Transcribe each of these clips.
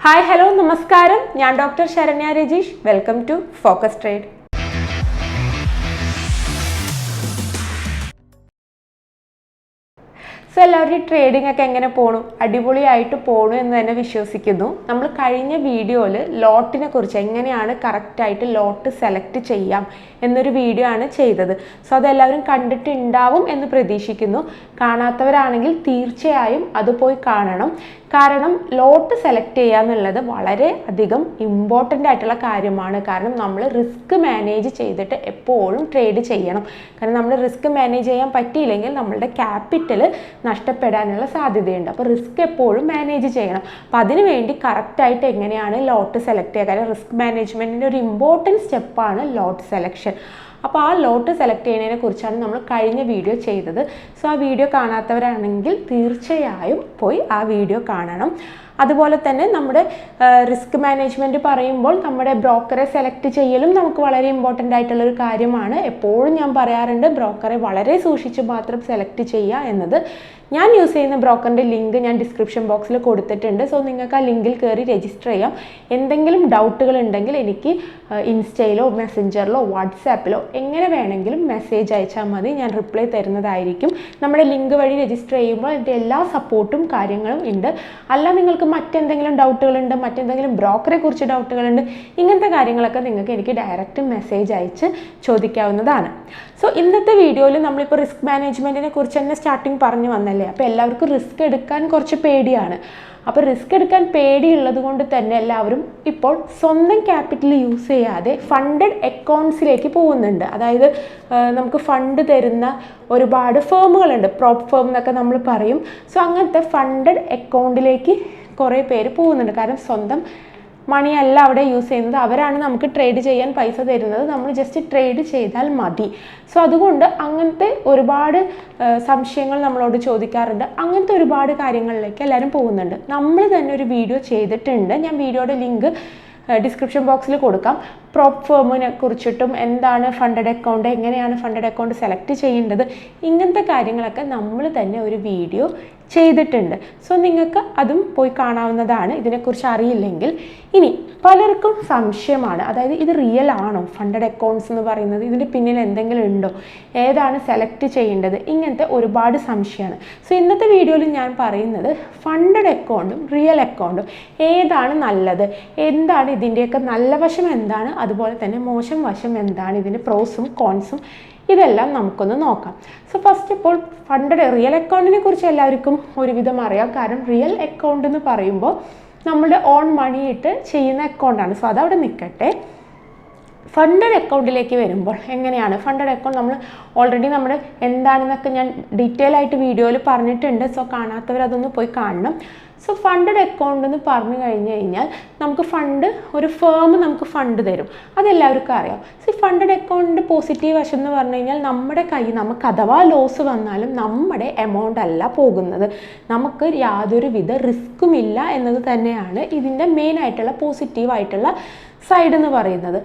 Hi hello നമസ്കാരം. ഞാൻ doctor Saranya Rajeesh. Welcome to focus trade. So എല്ലാവരും ട്രേഡിംഗ് ഒക്കെ എങ്ങനെ പോണു? അടിപൊളിയായിട്ട് പോണു എന്ന് തന്നെ വിശ്വസിക്കുന്നു. നമ്മൾ കഴിഞ്ഞ വീഡിയോയിൽ ലോട്ടിനെ കുറിച്ച് എങ്ങനെയാണ് കറക്റ്റായിട്ട് ലോട്ട് സെലക്ട് ചെയ്യാം എന്നൊരു വീഡിയോ ആണ് ചെയ്തത്. സോ അതെല്ലാവരും കണ്ടിട്ടുണ്ടാവും എന്ന് പ്രതീക്ഷിക്കുന്നു. കാണാത്തവരാണെങ്കിൽ തീർച്ചയായും അത് പോയി കാണണം. കാരണം ലോട്ട് സെലക്ട് ചെയ്യുക എന്നുള്ളത് വളരെ അധികം ഇമ്പോർട്ടൻ്റ് ആയിട്ടുള്ള കാര്യമാണ്. കാരണം നമ്മൾ റിസ്ക് മാനേജ് ചെയ്തിട്ട് എപ്പോഴും ട്രേഡ് ചെയ്യണം. കാരണം നമ്മൾ റിസ്ക് മാനേജ് ചെയ്യാൻ പറ്റിയില്ലെങ്കിൽ നമ്മളുടെ ക്യാപിറ്റൽ നഷ്ടപ്പെടാനുള്ള സാധ്യതയുണ്ട്. അപ്പോൾ റിസ്ക് എപ്പോഴും മാനേജ് ചെയ്യണം. അപ്പോൾ അതിനു വേണ്ടി കറക്റ്റായിട്ട് എങ്ങനെയാണ് ലോട്ട് സെലക്ട് ചെയ്യുക? കാരണം റിസ്ക് മാനേജ്മെൻറ്റിൻ്റെ ഒരു ഇമ്പോർട്ടൻറ്റ് സ്റ്റെപ്പാണ് ലോട്ട് സെലക്ഷൻ. അപ്പോൾ ആ ലോട്ട് സെലക്ട് ചെയ്യുന്നതിനെ കുറിച്ചാണ് നമ്മൾ കഴിഞ്ഞ വീഡിയോ ചെയ്തത്. സോ ആ വീഡിയോ കാണാത്തവരാണെങ്കിൽ തീർച്ചയായും പോയി ആ വീഡിയോ കാണണം. അതുപോലെ തന്നെ നമ്മുടെ റിസ്ക് മാനേജ്മെൻറ്റ് പറയുമ്പോൾ നമ്മുടെ ബ്രോക്കറെ സെലക്ട് ചെയ്യലും നമുക്ക് വളരെ ഇമ്പോർട്ടൻ്റ് ആയിട്ടുള്ളൊരു കാര്യമാണ്. എപ്പോഴും ഞാൻ പറയാറുണ്ട്, ബ്രോക്കറെ വളരെ സൂക്ഷിച്ച് മാത്രം സെലക്ട് ചെയ്യുക എന്നത്. ഞാൻ യൂസ് ചെയ്യുന്ന ബ്രോക്കറിൻ്റെ ലിങ്ക് ഞാൻ ഡിസ്ക്രിപ്ഷൻ ബോക്സിൽ കൊടുത്തിട്ടുണ്ട്. സോ നിങ്ങൾക്ക് ആ ലിങ്കിൽ കയറി രജിസ്റ്റർ ചെയ്യാം. എന്തെങ്കിലും ഡൗട്ടുകൾ ഉണ്ടെങ്കിൽ എനിക്ക് ഇൻസ്റ്റയിലോ മെസ്സഞ്ചറിലോ വാട്സാപ്പിലോ എങ്ങനെ വേണമെങ്കിലും മെസ്സേജ് അയച്ചാൽ മതി. ഞാൻ റിപ്ലൈ തരുന്നതായിരിക്കും. നമ്മുടെ ലിങ്ക് വഴി രജിസ്റ്റർ ചെയ്യുമ്പോൾ അതിൻ്റെ എല്ലാ സപ്പോർട്ടും കാര്യങ്ങളും ഉണ്ട്. അല്ല നിങ്ങൾക്ക് മറ്റെന്തെങ്കിലും ഡൗട്ടുകളുണ്ട്, മറ്റെന്തെങ്കിലും ബ്രോക്കറെ കുറിച്ച് ഡൗട്ടുകളുണ്ട്, ഇങ്ങനത്തെ കാര്യങ്ങളൊക്കെ നിങ്ങൾക്ക് എനിക്ക് ഡയറക്റ്റ് മെസ്സേജ് അയച്ച് ചോദിക്കാവുന്നതാണ്. സോ ഇന്നത്തെ വീഡിയോയിൽ നമ്മളിപ്പോൾ റിസ്ക് മാനേജ്മെൻറ്റിനെ കുറിച്ച് തന്നെ സ്റ്റാർട്ടിങ് പറഞ്ഞു വന്നല്ലേ. അപ്പോൾ എല്ലാവർക്കും റിസ്ക് എടുക്കാൻ കുറച്ച് പേടിയാണ്. അപ്പോൾ റിസ്ക് എടുക്കാൻ പേടിയുള്ളത് കൊണ്ട് തന്നെ എല്ലാവരും ഇപ്പോൾ സ്വന്തം ക്യാപിറ്റൽ യൂസ് ചെയ്യാതെ ഫണ്ടഡ് അക്കൗണ്ട്സിലേക്ക് പോകുന്നുണ്ട്. അതായത് നമുക്ക് ഫണ്ട് തരുന്ന ഒരുപാട് ഫേമുകളുണ്ട്, പ്രോപ്പ് ഫേം എന്നൊക്കെ നമ്മൾ പറയും. സോ അങ്ങനത്തെ ഫണ്ടഡ് അക്കൗണ്ടിലേക്ക് കുറേ പേര് പോകുന്നുണ്ട്. കാരണം സ്വന്തം മണിയല്ല അവിടെ യൂസ് ചെയ്യുന്നത്, അവരാണ് നമുക്ക് ട്രേഡ് ചെയ്യാൻ പൈസ തരുന്നത്, നമ്മൾ ജസ്റ്റ് ട്രേഡ് ചെയ്താൽ മതി. സോ അതുകൊണ്ട് അങ്ങനത്തെ ഒരുപാട് സംശയങ്ങൾ നമ്മളോട് ചോദിക്കാറുണ്ട്. അങ്ങനത്തെ ഒരുപാട് കാര്യങ്ങളിലേക്ക് എല്ലാവരും പോകുന്നുണ്ട്. നമ്മൾ തന്നെ ഒരു വീഡിയോ ചെയ്തിട്ടുണ്ട്. ഞാൻ വീഡിയോയുടെ ലിങ്ക് ഡിസ്ക്രിപ്ഷൻ ബോക്സിൽ കൊടുക്കാം. പ്രോപ്പ് ഫേമിനെ കുറിച്ചിട്ടും എന്താണ് ഫണ്ടഡ് അക്കൗണ്ട്, എങ്ങനെയാണ് ഫണ്ടഡ് അക്കൗണ്ട് സെലക്ട് ചെയ്യേണ്ടത്, ഇങ്ങനത്തെ കാര്യങ്ങളൊക്കെ നമ്മൾ തന്നെ ഒരു വീഡിയോ ചെയ്തിട്ടുണ്ട്. സോ നിങ്ങൾക്ക് അതും പോയി കാണാവുന്നതാണ് ഇതിനെക്കുറിച്ച് അറിയില്ലെങ്കിൽ. ഇനി പലർക്കും സംശയമാണ്, അതായത് ഇത് റിയൽ ആണോ ഫണ്ടഡ് അക്കൗണ്ട്സ് എന്ന് പറയുന്നത്, ഇതിൻ്റെ പിന്നിൽ എന്തെങ്കിലും ഉണ്ടോ, ഏതാണ് സെലക്ട് ചെയ്യേണ്ടത്, ഇങ്ങനത്തെ ഒരുപാട് സംശയമാണ്. സോ ഇന്നത്തെ വീഡിയോയിൽ ഞാൻ പറയുന്നത് ഫണ്ടഡ് അക്കൗണ്ടും റിയൽ അക്കൗണ്ടും ഏതാണ് നല്ലത്, എന്താണ് ഇതിൻ്റെയൊക്കെ നല്ല വശം എന്താണ്, അതുപോലെ തന്നെ മോശം വശം എന്താണ്, ഇതിൻ്റെ പ്രോസും കോൺസും ഇതെല്ലാം നമുക്കൊന്ന് നോക്കാം. സോ ഫസ്റ്റ് ഇപ്പോൾ ഫണ്ടഡ് റിയൽ അക്കൗണ്ടിനെ കുറിച്ച് എല്ലാവർക്കും ഒരുവിധം അറിയാം. കാരണം റിയൽ അക്കൗണ്ട് എന്ന് പറയുമ്പോൾ നമ്മുടെ ഓൺ മണി ഇട്ട് ചെയ്യുന്ന അക്കൗണ്ടാണ്. സോ അതവിടെ നിൽക്കട്ടെ. ഫണ്ടഡ് അക്കൗണ്ടിലേക്ക് വരുമ്പോൾ എങ്ങനെയാണ് ഫണ്ടഡ് അക്കൗണ്ട്, നമ്മൾ ഓൾറെഡി നമ്മൾ എന്താണെന്നൊക്കെ ഞാൻ ഡീറ്റെയിൽ ആയിട്ട് വീഡിയോയിൽ പറഞ്ഞിട്ടുണ്ട്. സോ കാണാത്തവർ അതൊന്ന് പോയി കാണണം. സോ ഫണ്ടഡ് അക്കൗണ്ട് എന്ന് പറഞ്ഞു കഴിഞ്ഞാൽ നമുക്ക് ഫണ്ട്, ഒരു ഫേം നമുക്ക് ഫണ്ട് തരും, അതെല്ലാവർക്കും അറിയാം. സോ ഫണ്ടഡ് അക്കൗണ്ടിൻ്റെ പോസിറ്റീവ് വശം എന്ന് പറഞ്ഞു കഴിഞ്ഞാൽ നമ്മുടെ കയ്യിൽ നമുക്ക് അഥവാ ലോസ് വന്നാലും നമ്മുടെ എമൗണ്ട് അല്ല പോകുന്നത്, നമുക്ക് യാതൊരുവിധ റിസ്ക്കും ഇല്ല എന്നത് തന്നെയാണ് ഇതിൻ്റെ മെയിൻ ആയിട്ടുള്ള പോസിറ്റീവായിട്ടുള്ള സൈഡ് എന്ന് പറയുന്നത്.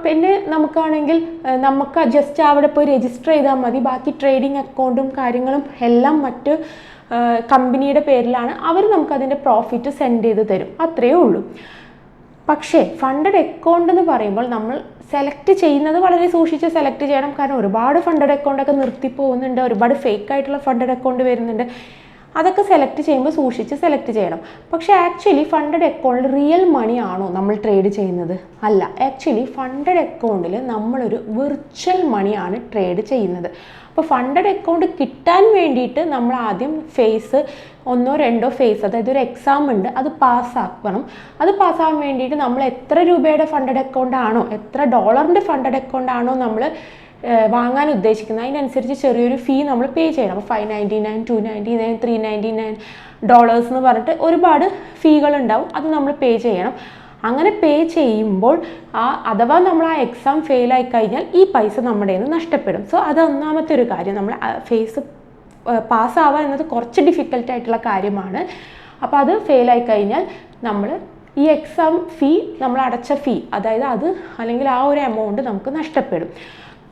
പിന്നെ നമുക്കാണെങ്കിൽ നമുക്ക് ജസ്റ്റ് അവിടെ പോയി രജിസ്റ്റർ ചെയ്താൽ മതി. ബാക്കി ട്രേഡിംഗ് അക്കൗണ്ടും കാര്യങ്ങളും എല്ലാം മറ്റ് കമ്പനിയുടെ പേരിലാണ്. അവർ നമുക്കതിൻ്റെ പ്രോഫിറ്റ് സെൻഡ് ചെയ്ത് തരും, അത്രയേ ഉള്ളൂ. പക്ഷേ ഫണ്ടഡ് അക്കൗണ്ട് എന്ന് പറയുമ്പോൾ നമ്മൾ സെലക്ട് ചെയ്യുന്നത് വളരെ സൂക്ഷിച്ച് സെലക്ട് ചെയ്യണം. കാരണം ഒരുപാട് ഫണ്ടഡ് അക്കൗണ്ടൊക്കെ നിർത്തിപ്പോകുന്നുണ്ട്, ഒരുപാട് ഫേക്ക് ആയിട്ടുള്ള ഫണ്ടഡ് അക്കൗണ്ട് വരുന്നുണ്ട്. അതൊക്കെ സെലക്ട് ചെയ്യുമ്പോൾ സൂക്ഷിച്ച് സെലക്ട് ചെയ്യണം. പക്ഷേ ആക്ച്വലി ഫണ്ടഡ് അക്കൗണ്ടിൽ റിയൽ മണി ആണോ നമ്മൾ ട്രേഡ് ചെയ്യുന്നത്? അല്ല. ആക്ച്വലി ഫണ്ടഡ് അക്കൗണ്ടിൽ നമ്മളൊരു വിർച്വൽ മണിയാണ് ട്രേഡ് ചെയ്യുന്നത്. അപ്പോൾ ഫണ്ടഡ് അക്കൗണ്ട് കിട്ടാൻ വേണ്ടിയിട്ട് നമ്മൾ ആദ്യം ഫേസ് 1-2 ഫേസ്, അതായത് ഒരു എക്സാം ഉണ്ട്, അത് പാസ്സാക്കണം. അത് പാസ്സാകാൻ വേണ്ടിയിട്ട് നമ്മൾ എത്ര രൂപയുടെ ഫണ്ടഡ് അക്കൗണ്ട് ആണോ, എത്ര ഡോളറിൻ്റെ ഫണ്ടഡ് അക്കൗണ്ട് ആണോ നമ്മൾ വാങ്ങാൻ ഉദ്ദേശിക്കുന്നത്, അതിനനുസരിച്ച് ചെറിയൊരു ഫീ നമ്മൾ പേ ചെയ്യണം. അപ്പോൾ $599, $299, $399 എന്ന് പറഞ്ഞിട്ട് ഒരുപാട് ഫീകളുണ്ടാവും, അത് നമ്മൾ പേ ചെയ്യണം. അങ്ങനെ പേ ചെയ്യുമ്പോൾ അഥവാ നമ്മൾ ആ എക്സാം ഫെയിലായി കഴിഞ്ഞാൽ ഈ പൈസ നമ്മുടെ കയ്യിൽ നിന്ന് നഷ്ടപ്പെടും. സോ അത് ഒന്നാമത്തെ ഒരു കാര്യം. നമ്മൾ ഫേസ് പാസ്സാവുക എന്നത് കുറച്ച് ഡിഫിക്കൽട്ടായിട്ടുള്ള കാര്യമാണ്. അപ്പോൾ അത് ഫെയിലായി കഴിഞ്ഞാൽ നമ്മൾ ഈ എക്സാം ഫീ, നമ്മൾ അടച്ച ഫീ, അതായത് അത് അല്ലെങ്കിൽ ആ ഒരു എമൗണ്ട് നമുക്ക് നഷ്ടപ്പെടും.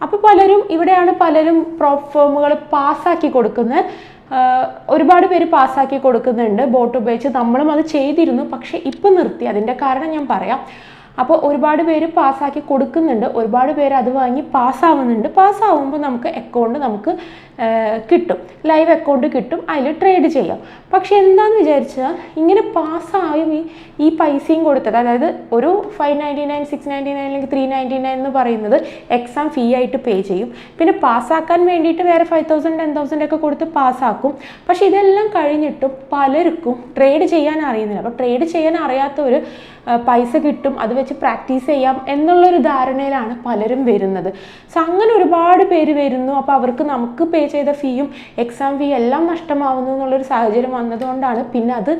അപ്പോൾ പലരും ഇവിടെയാണ് പലരും പ്രോപ്പ് ഫേമുകൾ പാസ്സാക്കി കൊടുക്കുന്നത്. ഒരുപാട് പേര് പാസ്സാക്കി കൊടുക്കുന്നുണ്ട് ബോട്ട് ഉപയോഗിച്ച്. നമ്മളും അത് ചെയ്തിരുന്നു, പക്ഷേ ഇപ്പം നിർത്തി. അതിൻ്റെ കാരണം ഞാൻ പറയാം. അപ്പോൾ ഒരുപാട് പേര് പാസ്സാക്കി കൊടുക്കുന്നുണ്ട്, ഒരുപാട് പേര് അത് വാങ്ങി പാസ്സാവുന്നുണ്ട്. പാസ്സാവുമ്പോൾ നമുക്ക് അക്കൗണ്ട് നമുക്ക് കിട്ടും, ലൈവ് അക്കൗണ്ട് കിട്ടും, അതിൽ ട്രേഡ് ചെയ്യാം. പക്ഷെ എന്താണെന്ന് വിചാരിച്ചാൽ ഇങ്ങനെ പാസ്സായും ഈ പൈസയും കൊടുത്തത്, അതായത് ഒരു 599, 699 അല്ലെങ്കിൽ 399 എന്ന് പറയുന്നത് എക്സാം ഫീ ആയിട്ട് പേ ചെയ്യും. പിന്നെ പാസ്സാക്കാൻ വേണ്ടിയിട്ട് വേറെ 5000, 10,000 ഒക്കെ കൊടുത്ത് പാസ്സാക്കും. പക്ഷെ ഇതെല്ലാം കഴിഞ്ഞിട്ടും പലർക്കും ട്രേഡ് ചെയ്യാൻ അറിയുന്നില്ല. അപ്പോൾ ട്രേഡ് ചെയ്യാൻ അറിയാത്തവർ പൈസ കിട്ടും, അത് വെച്ച് പ്രാക്ടീസ് ചെയ്യാം എന്നുള്ളൊരു ധാരണയിലാണ് പലരും വരുന്നത്. സോ അങ്ങനെ ഒരുപാട് പേര് വരുന്നു. അപ്പോൾ അവർക്ക് നമുക്ക് പേ ചെയ്ത ഫീയും എക്സാം ഫീ എല്ലാം നഷ്ടമാവുന്നു എന്നുള്ളൊരു സാഹചര്യം വന്നതുകൊണ്ടാണ് പിന്നെ അത്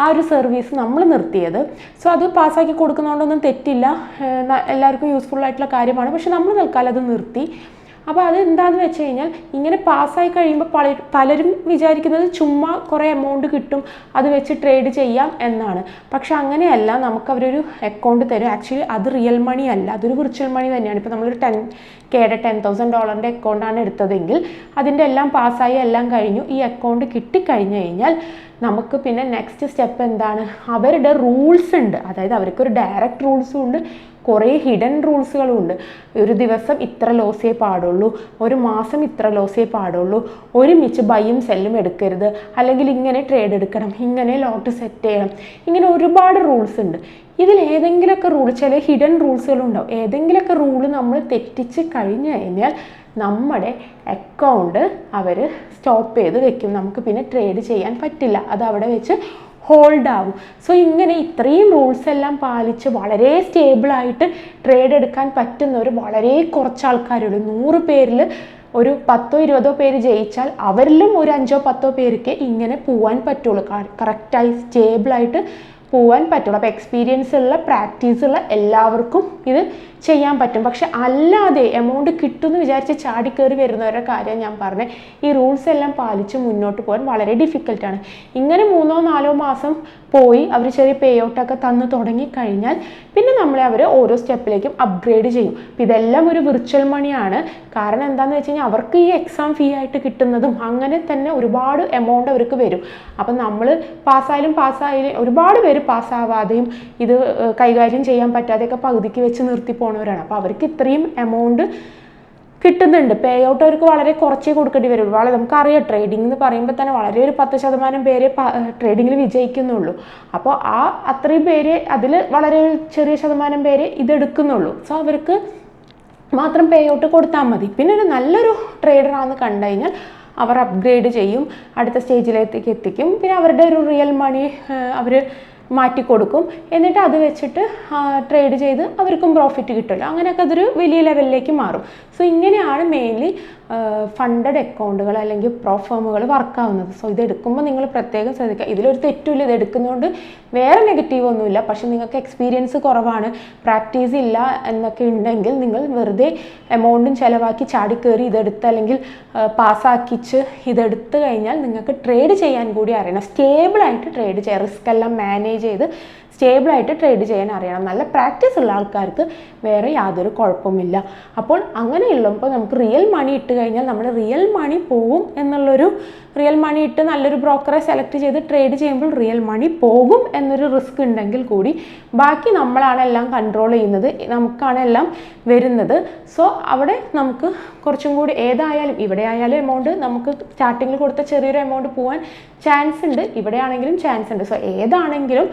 ആ ഒരു സർവീസ് നമ്മൾ നിർത്തിയത്. സോ അത് പാസ്സാക്കി കൊടുക്കുന്നതുകൊണ്ടൊന്നും തെറ്റില്ല, എല്ലാവർക്കും യൂസ്ഫുൾ ആയിട്ടുള്ള കാര്യമാണ്. പക്ഷെ നമ്മൾ തൽക്കാലം അത് നിർത്തി. അപ്പോൾ അത് എന്താണെന്ന് വെച്ച് കഴിഞ്ഞാൽ ഇങ്ങനെ പാസ്സായി കഴിയുമ്പോൾ പലരും വിചാരിക്കുന്നത് ചുമ്മാ കുറേ എമൗണ്ട് കിട്ടും, അത് വെച്ച് ട്രേഡ് ചെയ്യാം എന്നാണ്. പക്ഷെ അങ്ങനെയല്ല, നമുക്കവരൊരു അക്കൗണ്ട് തരും. ആക്ച്വലി അത് റിയൽ മണി അല്ല, അതൊരു വിർച്വൽ മണി തന്നെയാണ്. ഇപ്പോൾ നമ്മളൊരു $10,000 അക്കൗണ്ടാണ് എടുത്തതെങ്കിൽ അതിൻ്റെ എല്ലാം പാസ്സായി എല്ലാം കഴിഞ്ഞു, ഈ അക്കൗണ്ട് കിട്ടിക്കഴിഞ്ഞ് കഴിഞ്ഞാൽ നമുക്ക് പിന്നെ നെക്സ്റ്റ് സ്റ്റെപ്പ് എന്താണ്, അവരുടെ റൂൾസ് ഉണ്ട്. അതായത് അവർക്കൊരു ഡയറക്റ്റ് റൂൾസും ഉണ്ട്, കുറേ ഹിഡൻ റൂൾസുകളും ഉണ്ട്. ഒരു ദിവസം ഇത്ര ലോസേ പാടുള്ളൂ, ഒരു മാസം ഇത്ര ലോസേ പാടുള്ളൂ, ഒരുമിച്ച് ബൈയും സെല്ലും എടുക്കരുത്, അല്ലെങ്കിൽ ഇങ്ങനെ ട്രേഡ് എടുക്കണം, ഇങ്ങനെ ലോട്ട് സെറ്റ് ചെയ്യണം, ഇങ്ങനെ ഒരുപാട് റൂൾസ് ഉണ്ട്. ഇതിൽ ഏതെങ്കിലുമൊക്കെ റൂൾ, ചില ഹിഡൻ റൂൾസുകളുണ്ടാവും. ഏതെങ്കിലുമൊക്കെ റൂള് നമ്മൾ തെറ്റിച്ച് കഴിഞ്ഞ് കഴിഞ്ഞാൽ നമ്മുടെ അക്കൗണ്ട് അവർ സ്റ്റോപ്പ് ചെയ്ത് വെക്കും, നമുക്ക് പിന്നെ ട്രേഡ് ചെയ്യാൻ പറ്റില്ല, അത് അവിടെ വെച്ച് ഹോൾഡ് ആവും. സോ ഇങ്ങനെ ഇത്രയും റൂൾസ് എല്ലാം പാലിച്ച് വളരെ സ്റ്റേബിളായിട്ട് ട്രേഡ് എടുക്കാൻ പറ്റുന്നവർ വളരെ കുറച്ച് ആൾക്കാരുള്ളൂ. 100 പേരിൽ ഒരു 10-20 പേര് ജയിച്ചാൽ അവരിലും ഒരു 5-10 പേർക്ക് ഇങ്ങനെ പോവാൻ പറ്റുള്ളൂ, കറക്റ്റായി സ്റ്റേബിളായിട്ട് പോവാൻ പറ്റുള്ളൂ. അപ്പോൾ എക്സ്പീരിയൻസ് ഉള്ള, പ്രാക്ടീസ് ഉള്ള എല്ലാവർക്കും ഇത് ചെയ്യാൻ പറ്റും. പക്ഷെ അല്ലാതെ എമൗണ്ട് കിട്ടുമെന്ന് വിചാരിച്ച് ചാടിക്കയറി വരുന്നവരുടെ കാര്യം ഞാൻ പറഞ്ഞത്. ഈ റൂൾസ് എല്ലാം പാലിച്ച് മുന്നോട്ട് പോകാൻ വളരെ ഡിഫിക്കൽട്ടാണ്. ഇങ്ങനെ 3-4 മാസം പോയി അവർ ചെറിയ പേ ഔട്ടൊക്കെ തന്ന് തുടങ്ങിക്കഴിഞ്ഞാൽ പിന്നെ നമ്മളെ അവർ ഓരോ സ്റ്റെപ്പിലേക്കും അപ്ഗ്രേഡ് ചെയ്യും. അപ്പം ഇതെല്ലാം ഒരു വിർച്വൽ മണിയാണ്. കാരണം എന്താണെന്ന് വെച്ച് കഴിഞ്ഞാൽ അവർക്ക് ഈ എക്സാം ഫീ ആയിട്ട് കിട്ടുന്നതും അങ്ങനെ തന്നെ ഒരുപാട് എമൗണ്ട് അവർക്ക് വരും. അപ്പം നമ്മൾ പാസ്സായാലും ഒരുപാട് പേര് പാസ്സാവാതെയും ഇത് കൈകാര്യം ചെയ്യാൻ പറ്റാതെയൊക്കെ പകുതിക്ക് വെച്ച് നിർത്തി പോണവരാണ്. അപ്പോൾ അവർക്ക് ഇത്രയും എമൗണ്ട് കിട്ടുന്നുണ്ട്. പേ ഔട്ട് അവർക്ക് വളരെ കുറച്ചേ കൊടുക്കേണ്ടി വരും. നമുക്കറിയാം, ട്രേഡിംഗ് എന്ന് പറയുമ്പോൾ തന്നെ വളരെ ഒരു 10% പേരെ ട്രേഡിങ്ങിൽ വിജയിക്കുന്നുള്ളൂ. അപ്പോൾ അത്രയും പേര്, അതിൽ വളരെ ചെറിയ ശതമാനം പേര് ഇതെടുക്കുന്നുള്ളൂ. സോ അവർക്ക് മാത്രം പേ ഔട്ട് കൊടുത്താൽ മതി. പിന്നെ ഒരു നല്ലൊരു ട്രേഡറാണെന്ന് കണ്ടു കഴിഞ്ഞാൽ അവർ അപ്ഗ്രേഡ് ചെയ്യും, അടുത്ത സ്റ്റേജിലേക്ക് എത്തിക്കും. പിന്നെ അവരുടെ ഒരു റിയൽ മണി അവർ മാറ്റിക്കൊടുക്കും, എന്നിട്ട് അത് വെച്ചിട്ട് ട്രേഡ് ചെയ്ത് അവർക്കും പ്രോഫിറ്റ് കിട്ടുമല്ലോ. അങ്ങനെയൊക്കെ അതൊരു വലിയ ലെവലിലേക്ക് മാറും. സോ ഇങ്ങനെയാണ് മെയിൻലി ഫണ്ടഡ് അക്കൗണ്ടുകൾ അല്ലെങ്കിൽ ഫേമുകൾ വർക്കാവുന്നത്. സോ ഇതെടുക്കുമ്പോൾ നിങ്ങൾ പ്രത്യേകം ശ്രദ്ധിക്കുക. ഇതിലൊരു തെറ്റുമില്ല, ഇത് എടുക്കുന്നതുകൊണ്ട് വേറെ നെഗറ്റീവ് ഒന്നുമില്ല. പക്ഷെ നിങ്ങൾക്ക് എക്സ്പീരിയൻസ് കുറവാണ്, പ്രാക്ടീസ് ഇല്ല എന്നൊക്കെ ഉണ്ടെങ്കിൽ നിങ്ങൾ വെറുതെ എമൗണ്ടും ചിലവാക്കി ചാടിക്കയറി ഇതെടുത്ത് അല്ലെങ്കിൽ പാസ്സാക്കിച്ച് ഇതെടുത്ത് കഴിഞ്ഞാൽ നിങ്ങൾക്ക് ട്രേഡ് ചെയ്യാൻ കൂടി അറിയണം. സ്റ്റേബിളായിട്ട് ട്രേഡ് ചെയ്യാം, റിസ്ക് എല്ലാം മാനേജ് ചെയ്ത് സ്റ്റേബിളായിട്ട് ട്രേഡ് ചെയ്യാൻ അറിയണം. നല്ല പ്രാക്ടീസ് ഉള്ള ആൾക്കാർക്ക് വേറെ യാതൊരു കുഴപ്പമില്ല. അപ്പോൾ അങ്ങനെയുള്ളപ്പോൾ നമുക്ക് റിയൽ മണി ഇട്ട് കഴിഞ്ഞാൽ നമ്മുടെ റിയൽ മണി പോവും എന്നുള്ളൊരു, റിയൽ മണി ഇട്ട് നല്ലൊരു ബ്രോക്കറെ സെലക്ട് ചെയ്ത് ട്രേഡ് ചെയ്യുമ്പോൾ റിയൽ മണി പോകും എന്നൊരു റിസ്ക് ഉണ്ടെങ്കിൽ കൂടി ബാക്കി നമ്മളാണ് എല്ലാം കൺട്രോൾ ചെയ്യുന്നത്, നമുക്കാണ് എല്ലാം വരുന്നത്. സോ അവിടെ നമുക്ക് കുറച്ചും കൂടി ഏതായാലും, ഇവിടെ ആയാലും എമൗണ്ട് നമുക്ക് സ്റ്റാർട്ടിങ്ങിൽ കൊടുത്ത ചെറിയൊരു എമൗണ്ട് പോകാൻ ചാൻസ് ഉണ്ട്, ഇവിടെ ആണെങ്കിലും ചാൻസ് ഉണ്ട്. സോ ഏതാണെങ്കിലും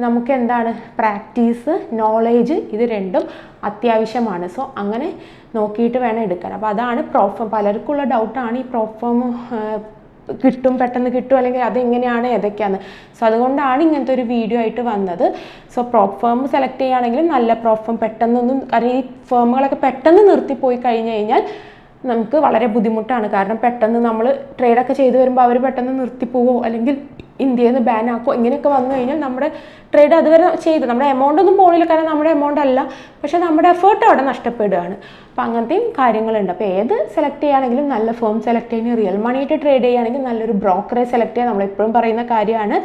നമുക്ക് എന്താണ്, പ്രാക്ടീസ്, നോളേജ്, ഇത് രണ്ടും അത്യാവശ്യമാണ്. സോ അങ്ങനെ നോക്കിയിട്ട് വേണം എടുക്കാൻ. അപ്പോൾ അതാണ് പ്രോഫേം. പലർക്കുള്ള ഡൗട്ടാണ് ഈ പ്രോഫേം പെട്ടെന്ന് കിട്ടും അല്ലെങ്കിൽ അതെങ്ങനെയാണ് ഏതൊക്കെയാണ്. സോ അതുകൊണ്ടാണ് ഇങ്ങനത്തെ ഒരു വീഡിയോ ആയിട്ട് വന്നത്. സോ ഫേം സെലക്ട് ചെയ്യുകയാണെങ്കിലും നല്ല ഫേം പെട്ടെന്നൊന്നും, കാരണം ഈ ഫേമുകളൊക്കെ പെട്ടെന്ന് നിർത്തിപ്പോയി കഴിഞ്ഞ് കഴിഞ്ഞാൽ നമുക്ക് വളരെ ബുദ്ധിമുട്ടാണ്. കാരണം പെട്ടെന്ന് നമ്മൾ ട്രേഡൊക്കെ ചെയ്ത് വരുമ്പോൾ അവർ പെട്ടെന്ന് നിർത്തിപ്പോവോ അല്ലെങ്കിൽ ഇന്ത്യയിൽ നിന്ന് ബാൻ ആക്കുമോ ഇങ്ങനെയൊക്കെ വന്നു കഴിഞ്ഞാൽ നമ്മുടെ ട്രേഡ് അതുവരെ ചെയ്ത് നമ്മുടെ എമൗണ്ട് ഒന്നും പോണില്ല, കാരണം നമ്മുടെ എമൗണ്ട് അല്ല, പക്ഷേ നമ്മുടെ എഫേർട്ട് അവിടെ നഷ്ടപ്പെടുകയാണ്. അപ്പോൾ അങ്ങനത്തെയും കാര്യങ്ങളുണ്ട്. അപ്പോൾ ഏത് സെലക്ട് ചെയ്യുകയാണെങ്കിലും നല്ല ഫേം സെലക്ട് ചെയ്യുക, റിയൽ മണിയായിട്ട് ട്രേഡ് ചെയ്യുകയാണെങ്കിൽ നല്ലൊരു ബ്രോക്കറെ സെലക്ട് ചെയ്യുക, നമ്മളെപ്പോഴും പറയുന്ന കാര്യമാണ്.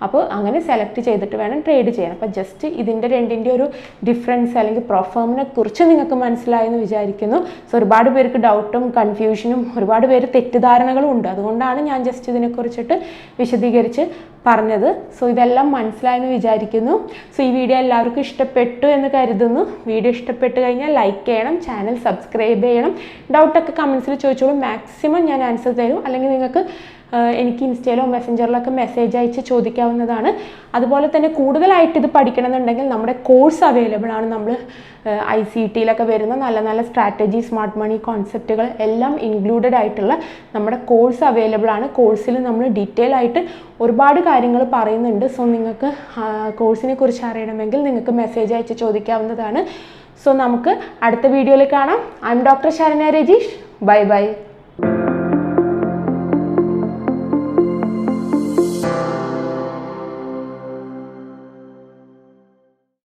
അപ്പോൾ അങ്ങനെ സെലക്ട് ചെയ്തിട്ട് വേണം ട്രേഡ് ചെയ്യാൻ. അപ്പോൾ ജസ്റ്റ് ഇതിൻ്റെ രണ്ടിൻ്റെ ഒരു ഡിഫറൻസ് അല്ലെങ്കിൽ പ്രൊഫേമിനെ കുറിച്ച് നിങ്ങൾക്ക് മനസ്സിലായെന്ന് വിചാരിക്കുന്നു. സോ ഒരുപാട് പേർക്ക് ഡൗട്ടും കൺഫ്യൂഷനും ഒരുപാട് പേര് തെറ്റിദ്ധാരണകളും ഉണ്ട്. അതുകൊണ്ടാണ് ഞാൻ ജസ്റ്റ് ഇതിനെക്കുറിച്ചിട്ട് വിശദീകരിച്ച് പറഞ്ഞത്. സോ ഇതെല്ലാം മനസ്സിലായെന്ന് വിചാരിക്കുന്നു. സോ ഈ വീഡിയോ എല്ലാവർക്കും ഇഷ്ടപ്പെട്ടു എന്ന് കരുതുന്നു. വീഡിയോ ഇഷ്ടപ്പെട്ട് കഴിഞ്ഞാൽ ലൈക്ക് ചെയ്യണം, ചാനൽ സബ്സ്ക്രൈബ് ചെയ്യണം. ഡൗട്ടൊക്കെ കമൻസിൽ ചോദിച്ചോളൂ, മാക്സിമം ഞാൻ ആൻസർ തരും. അല്ലെങ്കിൽ നിങ്ങൾക്ക് എനിക്ക് ഇൻസ്റ്റയിലോ മെസ്സഞ്ചറിലൊക്കെ മെസ്സേജ് അയച്ച് ചോദിക്കാവുന്നതാണ്. അതുപോലെ തന്നെ കൂടുതലായിട്ട് ഇത് പഠിക്കണമെന്നുണ്ടെങ്കിൽ നമ്മുടെ കോഴ്സ് അവൈലബിൾ ആണ്. നമ്മൾ ICTയിലൊക്കെ വരുന്ന നല്ല നല്ല സ്ട്രാറ്റജി, സ്മാർട്ട് മണി കോൺസെപ്റ്റുകൾ എല്ലാം ഇൻക്ലൂഡഡ് ആയിട്ടുള്ള നമ്മുടെ കോഴ്സ് അവൈലബിൾ ആണ്. കോഴ്സിൽ നമ്മൾ ഡീറ്റെയിൽ ആയിട്ട് ഒരുപാട് കാര്യങ്ങൾ പറയുന്നുണ്ട്. സോ നിങ്ങൾക്ക് കോഴ്സിനെ കുറിച്ച് അറിയണമെങ്കിൽ നിങ്ങൾക്ക് മെസ്സേജ് അയച്ച് ചോദിക്കാവുന്നതാണ്. സോ നമുക്ക് അടുത്ത വീഡിയോയിൽ കാണാം. I M doctor Saranya Rajeesh. Bye bye.